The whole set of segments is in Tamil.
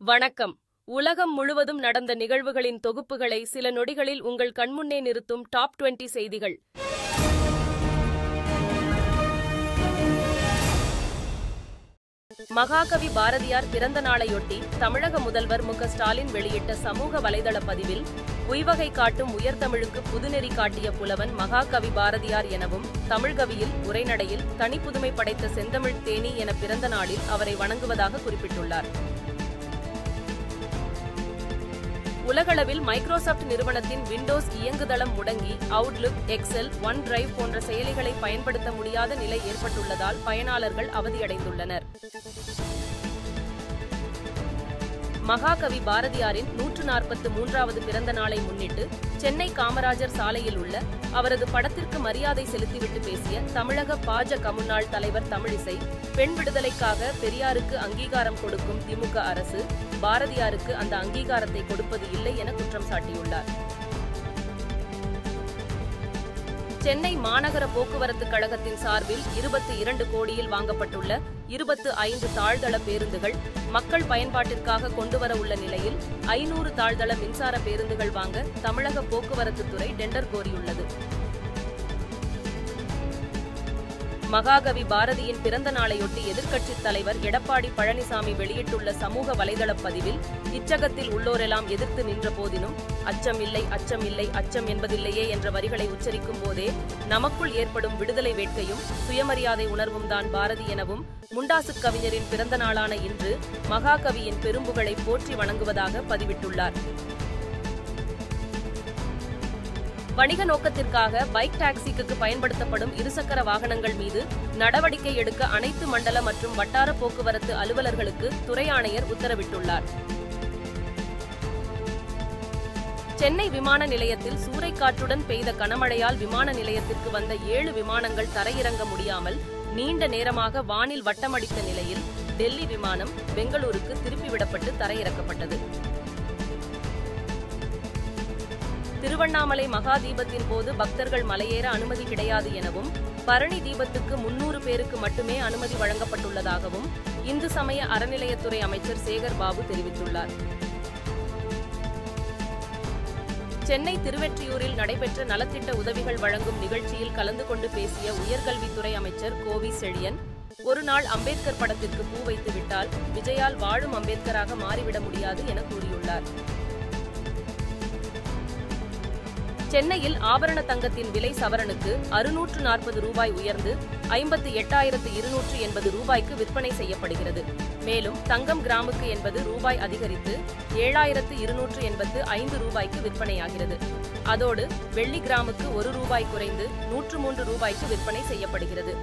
வணக்கம். உலகம் முழுவதும் நடந்த நிகழ்வுகளின் தொகுப்புகளை சில நொடிகளில் உங்கள் கண்முன்னே நிறுத்தும் டாப் 20 செய்திகள். மகாகவி பாரதியார் பிறந்த நாளையொட்டி தமிழக முதல்வர் மு. ஸ்டாலின் வெளியிட்ட சமூக வலைதள பதிவில், உய்வகை காட்டும் உயர்தமிழுக்கு புதுநெறி காட்டிய புலவன் மகாகவி பாரதியார் எனவும், தமிழ்கவியில் உரைநடையில் தனிப்புதுமை படைத்த செந்தமிழ் தேனி என பிறந்த நாளில் அவரை வணங்குவதாக குறிப்பிட்டுள்ளார். உலகளவில் மைக்ரோசாப்ட் நிறுவனத்தின் விண்டோஸ் இயங்குதளம் முடங்கி அவுட்லுக், எக்செல், ஒன் டிரைவ் போன்ற செயலிகளை பயன்படுத்த முடியாத நிலை ஏற்பட்டுள்ளதால் பயனாளர்கள் அவதியடைந்துள்ளனர். மகாகவி பாரதியாரின் 143வது பிறந்த நாளை முன்னிட்டு சென்னை காமராஜர் சாலையில் உள்ள அவரது படத்திற்கு மரியாதை செலுத்திவிட்டு பேசிய தமிழக பா.ஜ.க. முன்னாள் தலைவர் தமிழிசை, பெண் விடுதலைக்காக பெரியாருக்கு அங்கீகாரம் கொடுக்கும் திமுக அரசு பாரதியாருக்கு அந்த அங்கீகாரத்தை கொடுப்பது இல்லை என குற்றம் சாட்டியுள்ளார். சென்னை மாநகர போக்குவரத்து கழகத்தின் சார்பில் 22 கோடியில் வாங்கப்பட்டுள்ள 25 தாழ்தள பேருந்துகள் மக்கள் பயன்பாட்டிற்காக கொண்டுவர உள்ள நிலையில் 500 தாழ்தள மின்சார பேருந்துகள் வாங்க தமிழக போக்குவரத்து துறை டெண்டர் கோரியுள்ளது. மகாகவி பாரதியின் பிறந்த நாளையொட்டி எதிர்க்கட்சித் தலைவர் எடப்பாடி பழனிசாமி வெளியிட்டுள்ள சமூக வலைதள பதிவில், இச்சகத்தில் உள்ளோரெல்லாம் எதிர்த்து நின்ற போதினும் அச்சம் இல்லை, அச்சம் இல்லை, அச்சம் என்பதில்லையே என்ற வரிகளை உச்சரிக்கும் போதே நமக்குள் ஏற்படும் விடுதலை வேட்கையும் சுயமரியாதை உணர்வும் தான் பாரதி எனவும், முண்டாசு கவிஞரின் பிறந்த நாளான இன்று மகாகவியின் பெரும்புகளை போற்றி வணங்குவதாக பதிவிட்டுள்ளார். வணிக நோக்கத்திற்காக பைக் டாக்ஸிக்கு பயன்படுத்தப்படும் இருசக்கர வாகனங்கள் மீது நடவடிக்கை எடுக்க அனைத்து மண்டல மற்றும் வட்டார போக்குவரத்து அலுவலர்களுக்கு துறை ஆணையர் உத்தரவிட்டுள்ளார். சென்னை விமான நிலையத்தில் சூறைக்காற்றுடன் பெய்த கனமழையால் விமான நிலையத்திற்கு வந்த 7 விமானங்கள் தரையிறங்க முடியாமல் நீண்ட நேரமாக வானில் வட்டமடித்த நிலையில் டெல்லி விமானம் பெங்களூருக்கு திருப்பிவிடப்பட்டு தரையிறக்கப்பட்டது. திருவண்ணாமலை மகா தீபத்தின் போது பக்தர்கள் மலையேற அனுமதி கிடையாது எனவும், பரணி தீபத்துக்கு 300 பேருக்கு மட்டுமே அனுமதி வழங்கப்பட்டுள்ளதாகவும் இந்து சமய அறநிலையத்துறை அமைச்சர் சேகர் பாபு தெரிவித்துள்ளார். சென்னை திருவெற்றியூரில் நடைபெற்ற நலத்திட்ட உதவிகள் வழங்கும் நிகழ்ச்சியில் கலந்து கொண்டு பேசிய உயர்கல்வித்துறை அமைச்சர் கோவி செழியன், ஒருநாள் அம்பேத்கர் படத்திற்கு பூ வைத்து விட்டால் விஜயால் வாழும் அம்பேத்கராக மாறிவிட முடியாது என கூறியுள்ளார். சென்னையில் ஆபரண தங்கத்தின் விலை சவரனுக்கு 640 ரூபாய் உயர்ந்து 58,280 ரூபாய்க்கு விற்பனை செய்யப்படுகிறது. மேலும் தங்கம் கிராமுக்கு 80 ரூபாய் அதிகரித்து 7,285 ரூபாய்க்கு விற்பனையாகிறது. அதோடு வெள்ளி கிராமுக்கு 1 ரூபாய் குறைந்து 103 ரூபாய்க்கு விற்பனை செய்யப்படுகிறது.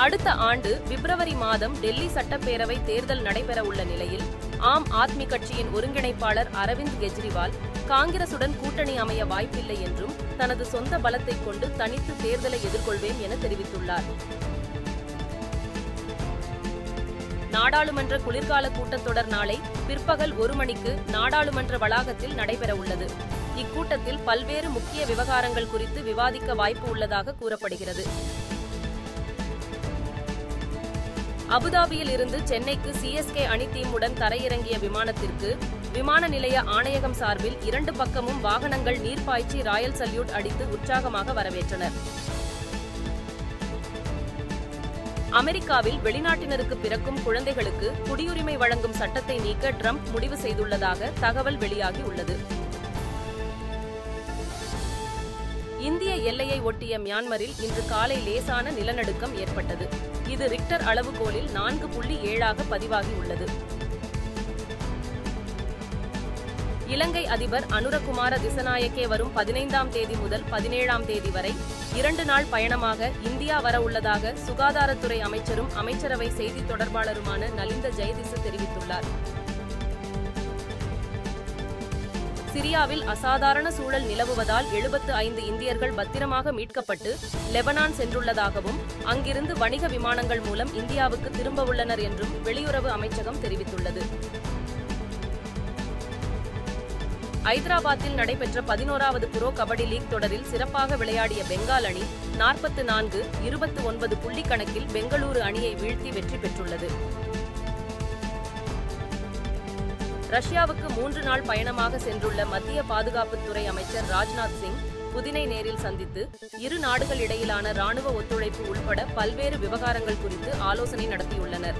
அடுத்த ஆண்டு பிப்ரவரி மாதம் டெல்லி சட்டப்பேரவை தேர்தல் நடைபெற உள்ள நிலையில் ஆம் ஆத்மி கட்சியின் ஒருங்கிணைப்பாளர் அரவிந்த் கெஜ்ரிவால் காங்கிரசுடன் கூட்டணி அமைய வாய்ப்பில்லை என்றும், தனது சொந்த பலத்தை கொண்டு தனித்து தேர்தலை எதிர்கொள்வேன் என தெரிவித்துள்ளார். நாடாளுமன்ற குளிர்கால கூட்டத்தொடர் நாளை பிற்பகல் 1 மணிக்கு நாடாளுமன்ற வளாகத்தில் நடைபெற உள்ளது. இக்கூட்டத்தில் பல்வேறு முக்கிய விவகாரங்கள் குறித்து விவாதிக்க வாய்ப்பு உள்ளதாக கூறப்படுகிறது. அபுதாபியில் இருந்து சென்னைக்கு CSK அணி டீமுடன் தரையிறங்கிய விமானத்திற்கு விமான நிலைய ஆணையகம் சார்பில் 2 பக்கமும் வாகனங்கள் நீர்ப்பாய்ச்சி ராயல் சல்யூட் அடித்து உற்சாகமாக வரவேற்றனர். அமெரிக்காவில் வெளிநாட்டினருக்கு பிறக்கும் குழந்தைகளுக்கு குடியுரிமை வழங்கும் சட்டத்தை நீக்க ட்ரம்ப் முடிவு செய்துள்ளதாக தகவல் வெளியாகி உள்ளது. இந்திய எல்லையை ஒட்டிய மியான்மரில் இன்று காலை லேசான நிலநடுக்கம் ஏற்பட்டது. இது ரிக்டர் அளவுகோலில் 4.7 பதிவாகியுள்ளது. இலங்கை அதிபர் அனுரகுமார திசநாயக்கே வரும் 15ஆம் தேதி முதல் 17ஆம் தேதி வரை 2 நாள் பயணமாக இந்தியா வர உள்ளதாக சுகாதாரத்துறை அமைச்சரும் அமைச்சரவை செய்தி தொடர்பாளருமான நலிந்த ஜெயதிச தெரிவித்துள்ளார். சிரியாவில் அசாதாரண சூழல் நிலவுவதால் 75 இந்தியர்கள் பத்திரமாக மீட்கப்பட்டு லெபனான் சென்றுள்ளதாகவும், அங்கிருந்து வணிக விமானங்கள் மூலம் இந்தியாவுக்கு திரும்ப உள்ளனர் என்றும் வெளியுறவு அமைச்சகம் தெரிவித்துள்ளது. ஐதராபாத்தில் நடைபெற்ற 11வது புரோ கபடி லீக் தொடரில் சிறப்பாக விளையாடிய பெங்கால் அணி 44-29 புள்ளி கணக்கில் பெங்களூரு அணியை வீழ்த்தி வெற்றி பெற்றுள்ளது. ரஷ்யாவுக்கு 3 நாள் பயணமாக சென்றுள்ள மத்திய பாதுகாப்புத்துறை அமைச்சர் ராஜ்நாத் சிங் புதினை நேரில் சந்தித்து இரு நாடுகள் இடையிலான ராணுவ ஒத்துழைப்பு உள்பட பல்வேறு விவகாரங்கள் குறித்து ஆலோசனை நடத்தியுள்ளனர்.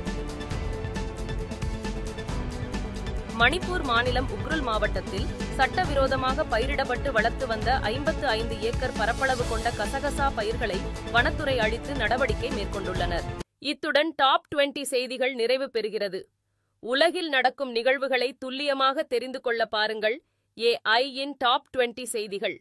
மணிப்பூர் மாநிலம் உக்ருல் மாவட்டத்தில் சட்டவிரோதமாக பயிரிடப்பட்டு வளர்த்து வந்த 55 ஏக்கர் பரப்பளவு கொண்ட கசகசா பயிர்களை வனத்துறை அழித்து நடவடிக்கை மேற்கொண்டுள்ளனர். இத்துடன் டாப் 20 செய்திகள் நிறைவு பெறுகிறது. உலகில் நடக்கும் நிகழ்வுகளை துல்லியமாக தெரிந்து கொள்ள பாருங்கள் AI-இன் டாப் 20 செய்திகள்.